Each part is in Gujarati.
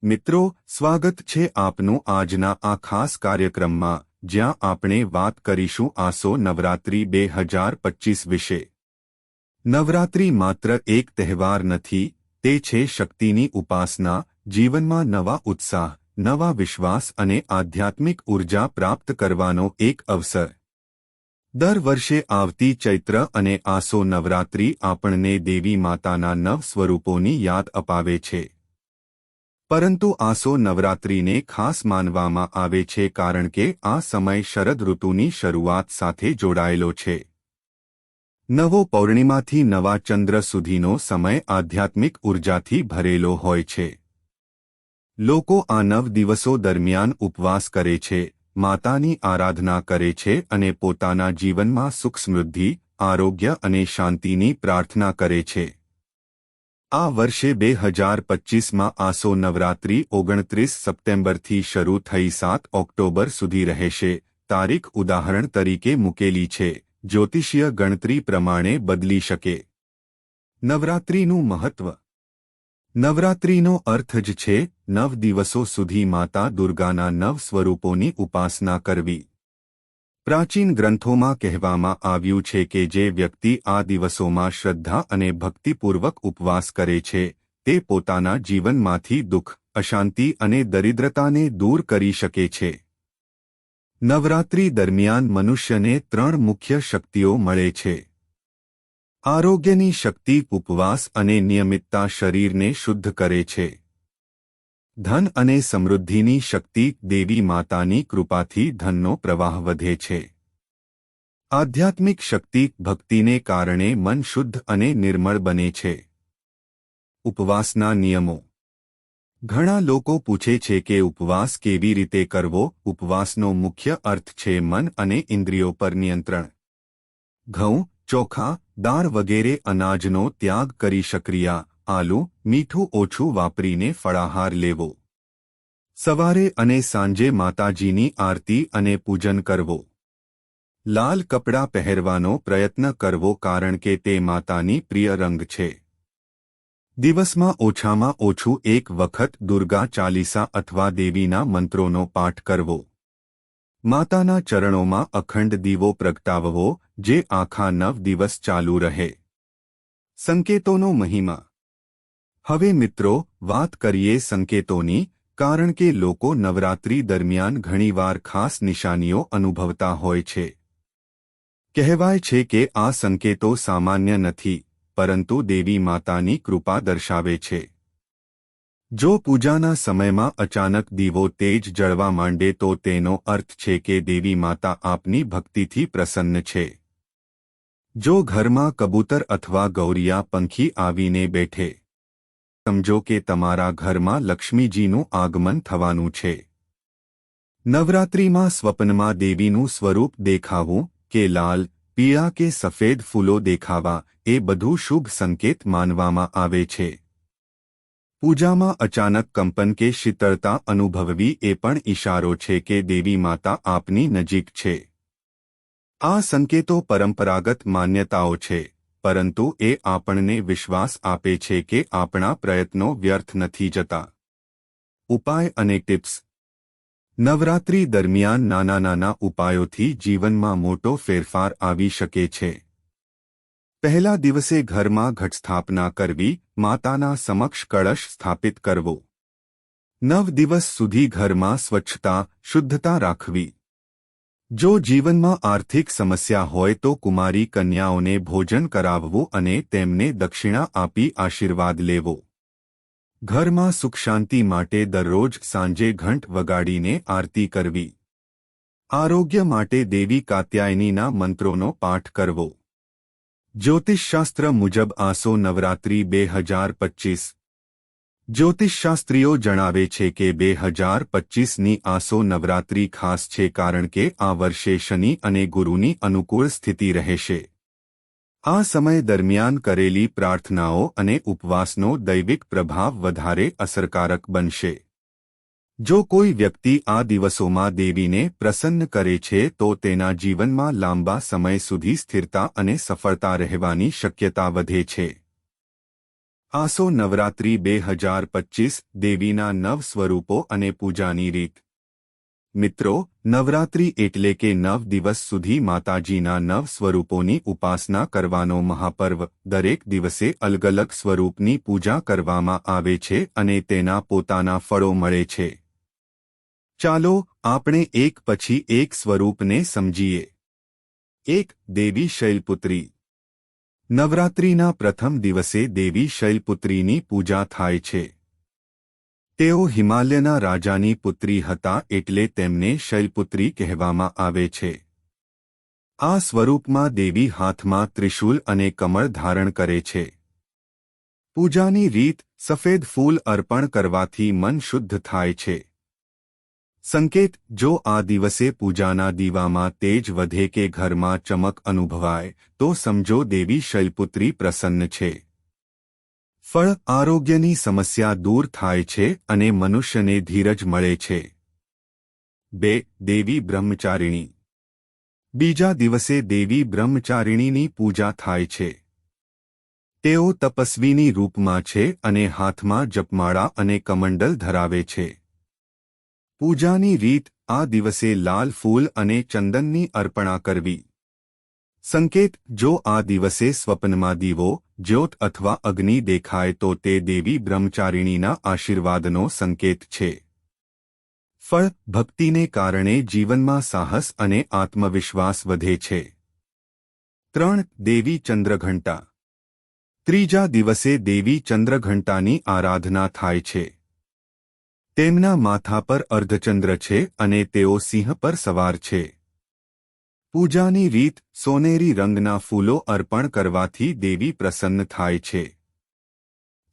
મિત્રો, સ્વાગત છે આપનું આજના આ ખાસ કાર્યક્રમમાં, જ્યાં આપણે વાત કરીશું આસો નવરાત્રિ 2025 વિશે। નવરાત્રિ માત્ર એક તહેવાર નથી, તે છે શક્તિની ઉપાસના, જીવનમાં નવા ઉત્સાહ, નવા વિશ્વાસ અને આધ્યાત્મિક ઉર્જા પ્રાપ્ત કરવાનો એક અવસર। દર વર્ષે આવતી ચૈત્ર અને આસો નવરાત્રિ આપણને દેવી માતાના નવ સ્વરૂપોની યાદ અપાવે છે। પરંતુ આસો નવરાત્રિને ખાસ માનવામાં આવે છે કારણ કે આ સમય શરદ ઋતુની શરૂઆત સાથે જોડાયેલો છે। નવો પૌર્ણિમાથી નવા ચંદ્ર સુધીનો સમય આધ્યાત્મિક ઉર્જાથી ભરેલો હોય છે। લોકો આ 9 દિવસો દરમિયાન ઉપવાસ કરે છે, માતાની આરાધના કરે છે અને પોતાના જીવનમાં સુખ સમૃદ્ધિ, આરોગ્ય અને શાંતિની પ્રાર્થના કરે છે। આ વર્ષે 2025માં આસો નવરાત્રિ 29 સપ્ટેમ્બરથી શરૂ થઈ 7 ઓક્ટોબર સુધી રહેશે। તારીખ ઉદાહરણ તરીકે મૂકેલી છે, જ્યોતિષીય ગણતરી પ્રમાણે બદલી શકે। નવરાત્રિનું મહત્વ। નવરાત્રિનો અર્થ જ છે 9 દિવસો સુધી માતા દુર્ગાના 9 સ્વરૂપોની ઉપાસના કરવી। પ્રાચીન ગ્રંથોમાં કહેવામાં આવ્યું છે કે જે વ્યક્તિ આ દિવસોમાં શ્રદ્ધા અને ભક્તિપૂર્વક ઉપવાસ કરે છે, તે પોતાના જીવનમાંથી દુઃખ, અશાંતિ અને દરિદ્રતાને દૂર કરી શકે છે। નવરાત્રિ દરમિયાન મનુષ્યને 3 મુખ્ય શક્તિઓ મળે છે। આરોગ્યની શક્તિ ઉપવાસ અને નિયમિતતા શરીરને શુદ્ધ કરે છે। ધન અને સમૃદ્ધિની શક્તિ દેવી માતાની કૃપાથી ધનનો પ્રવાહ વધે છે। આધ્યાત્મિક શક્તિ ભક્તિને કારણે મન શુદ્ધ અને નિર્મળ બને છે। ઉપવાસના નિયમો। ઘણા લોકો પૂછે છે કે ઉપવાસ કેવી રીતે કરવો। ઉપવાસનો મુખ્ય અર્થ છે મન અને ઇન્દ્રિયો પર નિયંત્રણ। ઘઉં, ચોખા, દાળ વગેરે અનાજનો ત્યાગ કરી સક્રિયા, આલુ, મીઠું ઓછું વાપરીને ફળાહાર લેવો। સવારે અને સાંજે માતાજીની આરતી અને પૂજન કરવો। લાલ કપડાં પહેરવાનો પ્રયત્ન કરવો કારણ કે તે માતાની પ્રિય રંગ છે। દિવસમાં ઓછામાં ઓછું એક વખત દુર્ગા ચાલીસા અથવા દેવીના મંત્રોનો પાઠ કરવો। માતાના ચરણોમાં અખંડ દીવો પ્રગટાવવો, જે આખા 9 દિવસ ચાલુ રહે। સંકેતોનો મહિમા। હવે મિત્રો, વાત કરીએ સંકેતોની, કારણ કે લોકો નવરાત્રિ દરમિયાન ઘણીવાર ખાસ નિશાનીઓ અનુભવતા હોય છે। કહેવાય છે કે આ સંકેતો સામાન્ય નથી, પરંતુ દેવી માતાની કૃપા દર્શાવે છે। જો પૂજાના સમયમાં અચાનક દીવો તેજ જળવા માંડે તો તેનો અર્થ છે કે દેવી માતા આપની ભક્તિથી પ્રસન્ન છે। જો ઘરમાં કબૂતર અથવા ગૌરિયા પંખી આવીને બેઠે, સમજો કે તમારા ઘરમાં લક્ષ્મીજીનું આગમન થવાનું છે। નવરાત્રિમાં સ્વપ્નમાં દેવીનું સ્વરૂપ દેખાવું, કે લાલ, પીળા કે સફેદ ફૂલો દેખાવા, એ બધું શુભ સંકેત માનવામાં આવે છે। પૂજામાં અચાનક કંપન કે શીતળતા અનુભવવી એ પણ ઇશારો છે કે દેવી માતા આપની નજીક છે। આ સંકેતો પરંપરાગત માન્યતાઓ છે, પરંતુ એ આપણને વિશ્વાસ આપે છે કે આપણા પ્રયત્નો વ્યર્થ નથી જતા। ઉપાય અને ટિપ્સ। નવરાત્રિ દરમિયાન નાના નાના ઉપાયોથી જીવનમાં મોટો ફેરફાર આવી શકે છે। પહેલા દિવસે ઘરમાં ઘટ સ્થાપના કરવી, માતાના સમક્ષ કળશ સ્થાપિત કરવો। 9 દિવસ સુધી ઘરમાં સ્વચ્છતા, શુદ્ધતા રાખવી। જો જીવનમાં આર્થિક સમસ્યા હોય તો કુમારી કન્યાઓને ભોજન કરાવવું અને તેમને દક્ષિણા આપી આશીર્વાદ લેવો। ઘરમાં સુખ શાંતિ માટે દરરોજ સાંજે ઘંટ વગાડીને આરતી કરવી। આરોગ્ય માટે દેવી કાત્યાયનીના મંત્રોનો પાઠ કરવો। જ્યોતિષશાસ્ત્ર મુજબ આસો નવરાત્રિ 2025। જ્યોતિષશાસ્ત્રીઓ જણાવે છે કે 2025ની આસો નવરાત્રિ ખાસ છે કારણ કે આ વર્ષે શનિ અને ગુરુની અનુકૂળ સ્થિતિ રહેશે। આ સમય દરમિયાન કરેલી પ્રાર્થનાઓ અને ઉપવાસનો દૈવિક પ્રભાવ વધારે અસરકારક બનશે। જો કોઈ વ્યક્તિ આ દિવસોમાં દેવીને પ્રસન્ન કરે છે તો તેના જીવનમાં લાંબા સમય સુધી સ્થિરતા અને સફળતા રહેવાની શક્યતા વધે છે। આસો નવરાત્રી 2025 દેવીના નવ સ્વરૂપો અને પૂજાની રીત. મિત્રો, નવરાત્રી એટલે કે 9 દિવસ સુધી માતાજીના 9 સ્વરૂપોની ઉપાસના કરવાનો મહાપર્વ. દરેક દિવસે અલગ અલગ સ્વરૂપની પૂજા કરવામાં આવે છે અને તેના પોતાના ફળો મળે છે. ચાલો આપણે એક પછી એક સ્વરૂપને સમજીએ. 1. દેવી શૈલપુત્રી. નવરાત્રિના પ્રથમ દિવસે દેવી શૈલપુત્રીની પૂજા થાય છે. તેઓ હિમાલયના રાજાની પુત્રી હતા એટલે તેમને શૈલપુત્રી કહેવામાં આવે છે. આ સ્વરૂપમાં દેવી હાથમાં ત્રિશૂલ અને કમળ ધારણ કરે છે. પૂજાની રીત. સફેદ ફૂલ અર્પણ કરવાથી મન શુદ્ધ થાય છે. સંકેત. જો આ દિવસે પૂજાના દીવામાં તેજ વધે કે ઘરમાં ચમક અનુભવાય તો સમજો દેવી શૈલપુત્રી પ્રસન્ન છે. ફળ. આરોગ્યની સમસ્યા દૂર થાય છે અને મનુષ્યને ધીરજ મળે છે. 2. દેવી બ્રહ્મચારિણી. બીજા દિવસે દેવી બ્રહ્મચારિણીની પૂજા થાય છે. તેઓ તપસ્વીની રૂપમાં છે અને હાથમાં જપમાળા અને કમંડલ ધરાવે છે. પૂજાની રીત. આ દિવસે લાલ ફૂલ અને ચંદનની અર્પણા કરવી. સંકેત. જો આ દિવસે સ્વપ્નમાં દીવો, જ્યોત અથવા અગ્નિ દેખાય તો તે દેવી બ્રહ્મચારિણીના આશીર્વાદનો સંકેત છે. ફળ. ભક્તિને કારણે જીવનમાં સાહસ અને આત્મવિશ્વાસ વધે છે. 3. દેવી ચંદ્રઘંટા. ત્રીજા દિવસે દેવી ચંદ્રઘંટાની આરાધના થાય છે. તેમના માથા પર અર્ધચંદ્ર છે અને તેઓ સિંહ પર સવાર છે. પૂજાની રીત. સોનેરી રંગના ફૂલો અર્પણ કરવાથી દેવી પ્રસન્ન થાય છે.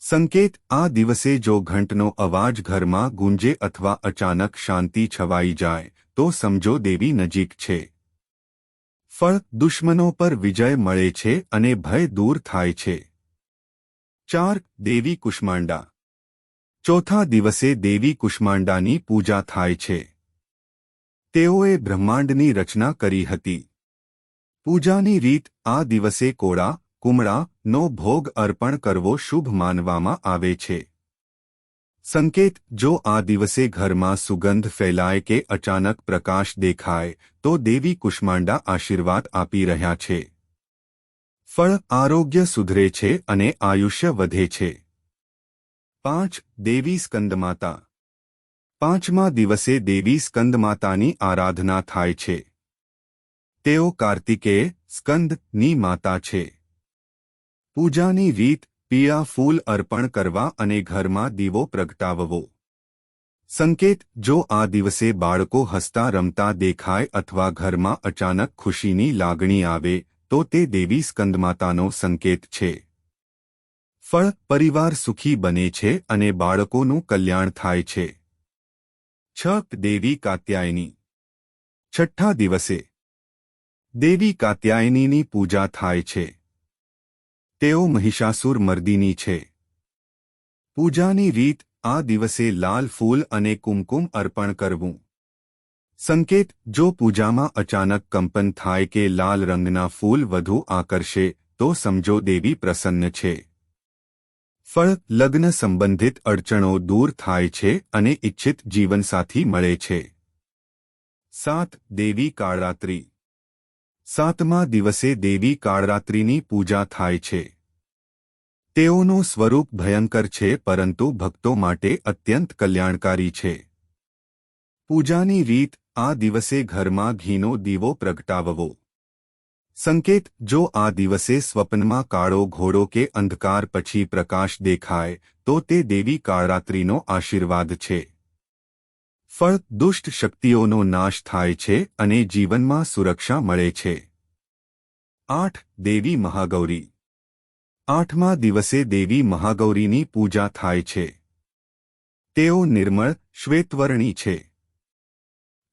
સંકેત. આ દિવસે જો ઘંટનો અવાજ ઘરમાં ગુંજે અથવા અચાનક શાંતિ છવાઈ જાય તો સમજો દેવી નજીક છે. ફળ. દુશ્મનો પર વિજય મળે છે અને ભય દૂર થાય છે. 4. દેવી કુષ્માંડા. ચોથા દિવસે દેવી કુષ્માંડાની પૂજા થાય છે. તેઓએ બ્રહ્માંડની રચના કરી હતી. પૂજાની રીત. આ દિવસે કોળા, કુમળાનો ભોગ અર્પણ કરવો શુભ માનવામાં આવે છે. સંકેત. જો આ દિવસે ઘરમાં સુગંધ ફેલાય કે અચાનક પ્રકાશ દેખાય તો દેવી કુષ્માંડા આશીર્વાદ આપી રહ્યા છે. ફળ. આરોગ્ય સુધરે છે અને આયુષ્ય વધે છે. 5. દેવી સ્કંદમાતા. પાંચમા દિવસે દેવી સ્કંદમાતાની આરાધના થાય છે. તેઓ કાર્તિકેય, સ્કંદની માતા છે. પૂજાની રીત. પીળા ફૂલ અર્પણ કરવા અને ઘરમાં દીવો પ્રગટાવવો. સંકેત. જો આ દિવસે બાળકો હસતા રમતા દેખાય અથવા ઘરમાં અચાનક ખુશીની લાગણી આવે તો તે દેવી સ્કંદમાતાનો સંકેત છે. ફળ. પરિવાર સુખી બને છે અને બાળકોનું કલ્યાણ થાય છે. 6. દેવી કાત્યાયની. છઠ્ઠા દિવસે દેવી કાત્યાયનીની પૂજા થાય છે. તેઓ મહિષાસુર મર્દિની છે. પૂજાની રીત. આ દિવસે લાલ ફૂલ અને કુમકુમ અર્પણ કરવું. સંકેત. જો પૂજામાં અચાનક કંપન થાય કે લાલ રંગના ફૂલ વધુ આકર્ષે તો સમજો દેવી પ્રસન્ન છે. ફળ. લગ્ન સંબંધિત અડચણો દૂર થાય છે અને ઇચ્છિત જીવનસાથી મળે છે. 7. દેવી કાળરાત્રિ. સાતમા દિવસે દેવી કાળરાત્રિની પૂજા થાય છે. તેઓનું સ્વરૂપ ભયંકર છે પરંતુ ભક્તો માટે અત્યંત કલ્યાણકારી છે. પૂજાની રીત. આ દિવસે ઘરમાં ઘીનો દીવો પ્રગટાવવો. સંકેત. જો આ દિવસે સ્વપ્નમાં કાળો ઘોડો કે અંધકાર પછી પ્રકાશ દેખાય તો તે દેવી કાળરાત્રિનો આશીર્વાદ છે. ફળ. દુષ્ટ શક્તિઓનો નાશ થાય છે અને જીવનમાં સુરક્ષા મળે છે. 8. દેવી મહાગૌરી. આઠમા દિવસે દેવી મહાગૌરીની પૂજા થાય છે. તેઓ નિર્મળ, શ્વેતવર્ણી છે.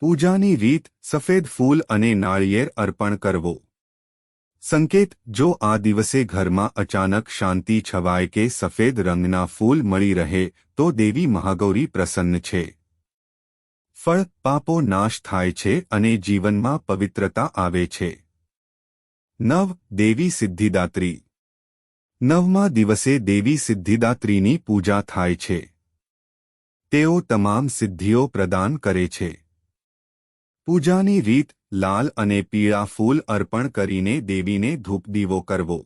પૂજાની રીત. સફેદ ફૂલ અને નાળિયેર અર્પણ કરવો. સંકેત. જો આ દિવસે ઘરમાં અચાનક શાંતિ છવાય કે સફેદ રંગના ફૂલ મળી રહે તો દેવી મહાગૌરી પ્રસન્ન છે. ફળ. પાપો નાશ થાય છે અને જીવનમાં પવિત્રતા આવે છે. 9. દેવી સિદ્ધિદાત્રી. 9મા દિવસે દેવી સિદ્ધિદાત્રીની પૂજા થાય છે. તેઓ તમામ સિદ્ધિઓ પ્રદાન કરે છે. પૂજાની રીત: લાલ અને પીળા ફૂલ અર્પણ કરીને દેવીને ધૂપદીવો કરવો.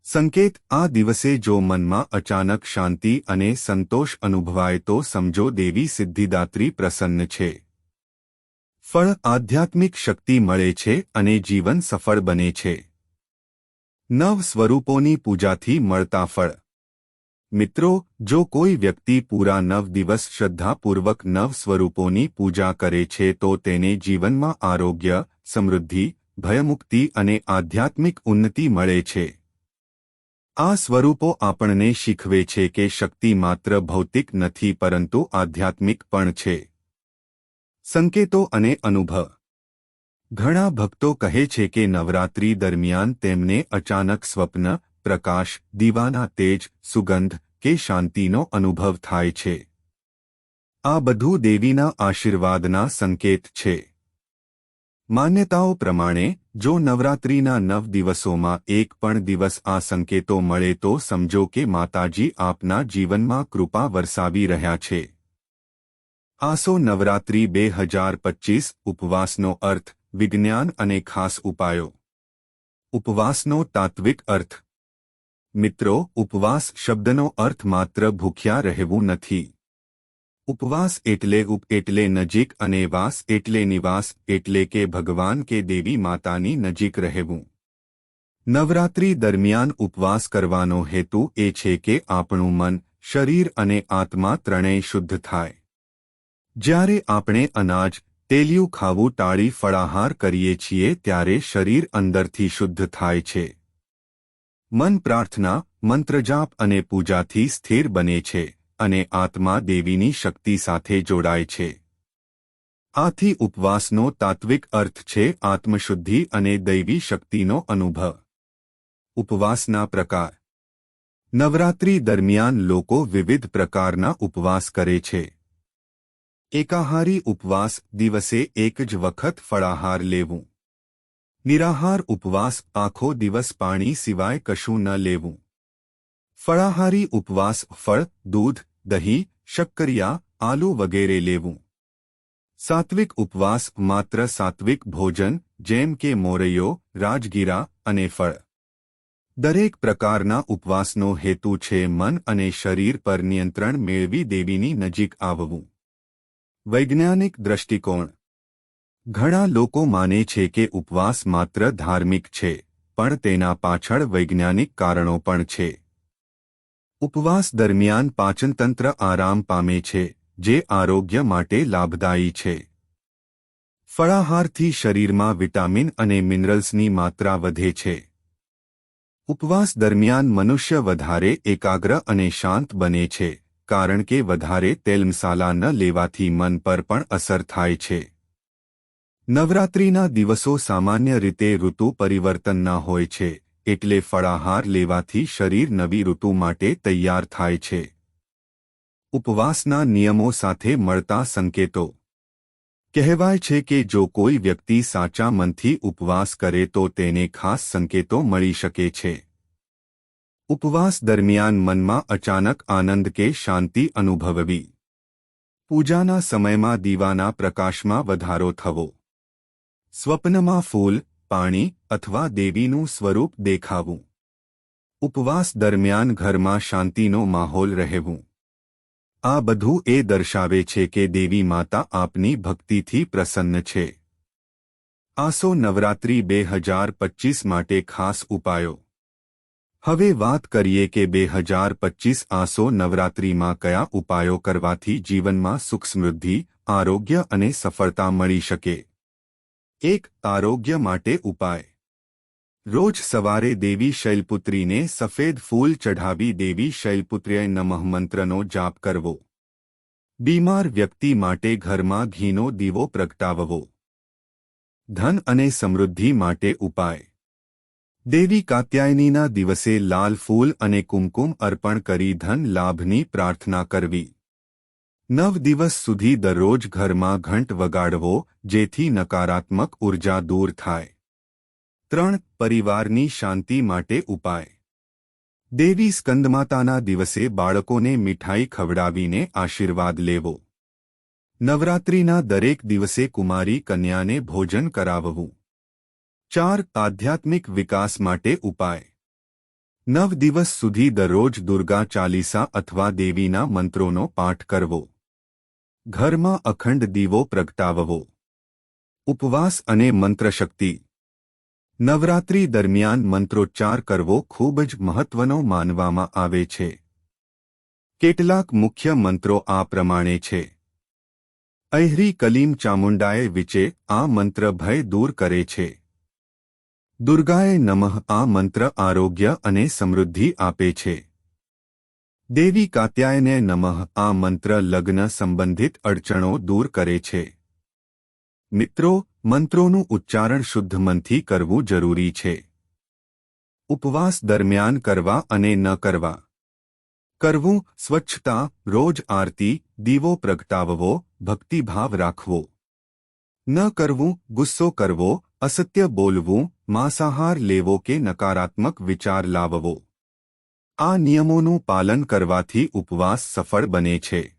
સંકેત: આ દિવસે જો મનમાં અચાનક શાંતિ અને સંતોષ અનુભવાય તો સમજો દેવી સિદ્ધિદાત્રી પ્રસન્ન છે. ફળ: આધ્યાત્મિક શક્તિ મળે છે અને જીવન સફળ બને છે. 9 સ્વરૂપોની પૂજાથી મળતા ફળ. મિત્રો, જો કોઈ વ્યક્તિ પૂરા 9 દિવસ શ્રદ્ધાપૂર્વક 9 સ્વરૂપોની પૂજા કરે છે તો તેને જીવનમાં આરોગ્ય, સમૃદ્ધિ, ભયમુક્તિ અને આધ્યાત્મિક ઉન્નતિ મળે છે. આ સ્વરૂપો આપણને શીખવે છે કે શક્તિ માત્ર ભૌતિક નથી પરંતુ આધ્યાત્મિક પણ છે. સંકેતો અને અનુભવ. ઘણા ભક્તો કહે છે કે નવરાત્રિ દરમિયાન તેમને અચાનક સ્વપ્ન, પ્રકાશ, દીવાના તેજ, સુગંધ કે શાંતિનો અનુભવ થાય છે. આ બધું દેવીના આશીર્વાદના સંકેત છે. માન્યતાઓ પ્રમાણે, જો નવરાત્રિના 9 દિવસોમાં એક પણ દિવસ આ સંકેતો મળે તો સમજો કે માતાજી આપના જીવનમાં કૃપા વરસાવી રહ્યા છે. આસો નવરાત્રિ 2025 ઉપવાસનો અર્થ, વિજ્ઞાન અને ખાસ ઉપાયો. ઉપવાસનો તાત્વિક અર્થ. મિત્રો, ઉપવાસ શબ્દનો અર્થ માત્ર ભૂખ્યા રહેવું નથી. ઉપવાસ એટલે નજીક અને વાસ એટલે નિવાસ એટલે કે ભગવાન કે દેવી માતાની નજીક રહેવું. નવરાત્રિ દરમિયાન ઉપવાસ કરવાનો હેતુ એ છે કે આપણું મન, શરીર અને આત્મા ત્રણેય શુદ્ધ થાય. જ્યારે આપણે અનાજ, તેલિયું ખાવું ટાળી ફળાહાર કરીએ છીએ ત્યારે શરીર અંદરથી શુદ્ધ થાય છે. મન પ્રાર્થના, મંત્રજાપ અને પૂજાથી સ્થિર બને છે અને આત્મા દેવીની શક્તિ સાથે જોડાય છે. આથી ઉપવાસનો તાત્વિક અર્થ છે આત્મશુદ્ધિ અને દૈવી શક્તિનો અનુભવ. ઉપવાસના પ્રકાર. નવરાત્રિ દરમિયાન લોકો વિવિધ પ્રકારના ઉપવાસ કરે છે. એકાહારી ઉપવાસ: દિવસે એક જ વખત ફળાહાર લેવું. નિરાહાર ઉપવાસ: આખો દિવસ પાણી સિવાય કશું ન લેવું. ફળાહારી ઉપવાસ: ફળ, દૂધ, દહીં, શક્કરિયા, આલુ વગેરે લેવું. સાત્વિક ઉપવાસ: માત્ર સાત્વિક ભોજન જેમ કે મોરૈયો, રાજગીરા અને ફળ. દરેક પ્રકારના ઉપવાસનો હેતુ છે મન અને શરીર પર નિયંત્રણ મેળવી દેવીની નજીક આવવું. વૈજ્ઞાનિક દ્રષ્ટિકોણ. ઘણા લોકો માને છે કે ઉપવાસ માત્ર ધાર્મિક છે, પણ તેના પાછળ વૈજ્ઞાનિક કારણો પણ છે. ઉપવાસ દરમિયાન પાચનતંત્ર આરામ પામે છે, જે આરોગ્ય માટે લાભદાયી છે. ફળાહારથી શરીરમાં વિટામિન અને મિનરલ્સની માત્રા વધે છે. ઉપવાસ દરમિયાન મનુષ્ય વધારે એકાગ્ર અને શાંત બને છે, કારણ કે વધારે તેલ મસાલા ન લેવાથી મન પર પણ અસર થાય છે. નવરાત્રિના દિવસો સામાન્ય રીતે ઋતુ પરિવર્તનના હોય છે, એટલે ફળાહાર લેવાથી શરીર નવી ઋતુ માટે તૈયાર થાય છે. ઉપવાસના નિયમો સાથે મળતા સંકેતો. કહેવાય છે કે જો કોઈ વ્યક્તિ સાચા મનથી ઉપવાસ કરે તો તેને ખાસ સંકેતો મળી શકે છે. ઉપવાસ દરમિયાન મનમાં અચાનક આનંદ કે શાંતિ અનુભવવી. પૂજાના સમયમાં દીવાના પ્રકાશમાં વધારો થવો. સ્વપ્નમાં ફૂલ, પાણી અથવા દેવીનું સ્વરૂપ દેખાવું. ઉપવાસ દરમિયાન ઘરમાં શાંતિનો માહોલ રહેવું. આ બધું એ દર્શાવે છે કે દેવી માતા આપની ભક્તિથી પ્રસન્ન છે. આસો નવરાત્રિ 2025 માટે ખાસ ઉપાયો. હવે વાત કરીએ કે 2025 આસો નવરાત્રિમાં કયા ઉપાયો કરવાથી જીવનમાં સુખ, સમૃદ્ધિ, આરોગ્ય અને સફળતા મળી શકે. 1. આરોગ્ય માટે ઉપાય. રોજ સવારે દેવી શૈલપુત્રીને સફેદ ફૂલ ચઢાવી દેવી શૈલપુત્ર્યય નમઃ મંત્રનો જાપ કરવો. બીમાર વ્યક્તિ માટે ઘરમાં ઘીનો દીવો પ્રગટાવવો. ધન અને સમૃદ્ધિ માટે ઉપાય. દેવી કાત્યાયનીના દિવસે લાલ ફૂલ અને કુમકુમ અર્પણ કરી ધન લાભની પ્રાર્થના કરવી. 9 દિવસ સુધી દરરોજ ઘરમાં ઘંટ વગાડવો, જેથી નકારાત્મક ઉર્જા દૂર થાય. 3. પરિવારની શાંતિ માટે ઉપાય. દેવી સ્કંદમાતાના દિવસે બાળકોને મીઠાઈ ખવડાવીને આશીર્વાદ લેવો. નવરાત્રિના દરેક દિવસે કુમારી કન્યાને ભોજન કરાવવું. 4. આધ્યાત્મિક વિકાસ માટે ઉપાય. 9 દિવસ સુધી દરરોજ દુર્ગા ચાલીસા અથવા દેવીના મંત્રોનો પાઠ કરવો. ઘરમાં અખંડ દીવો પ્રગટાવવો. ઉપવાસ અને મંત્રશક્તિ. નવરાત્રિ દરમિયાન મંત્રોચ્ચાર કરવો ખૂબ જ મહત્વનો માનવામાં આવે છે. કેટલાક મુખ્ય મંત્રો આ પ્રમાણે છે. ઐહ્રી કલીમ ચામુંડાએ વિચે આ મંત્ર ભય દૂર કરે છે. દુર્ગાએ નમઃ આ મંત્ર આરોગ્ય અને સમૃદ્ધિ આપે છે. દેવી કાત્યાયને નમઃ આ મંત્ર લગ્ન સંબંધિત અડચણો દૂર કરે છે. મિત્રો, મંત્રોનું ઉચ્ચારણ શુદ્ધ મનથી કરવું જરૂરી છે. ઉપવાસ દરમિયાન કરવા અને ન કરવા. કરવું સ્વચ્છતા, રોજ આરતી, દીવો પ્રગટાવવો, ભક્તિભાવ રાખવો. ન કરવું ગુસ્સો કરવો, અસત્ય બોલવું, માંસાહાર લેવો કે નકારાત્મક વિચાર લાવવો. આ નિયમોનું પાલન કરવાથી ઉપવાસ સફળ બને છે.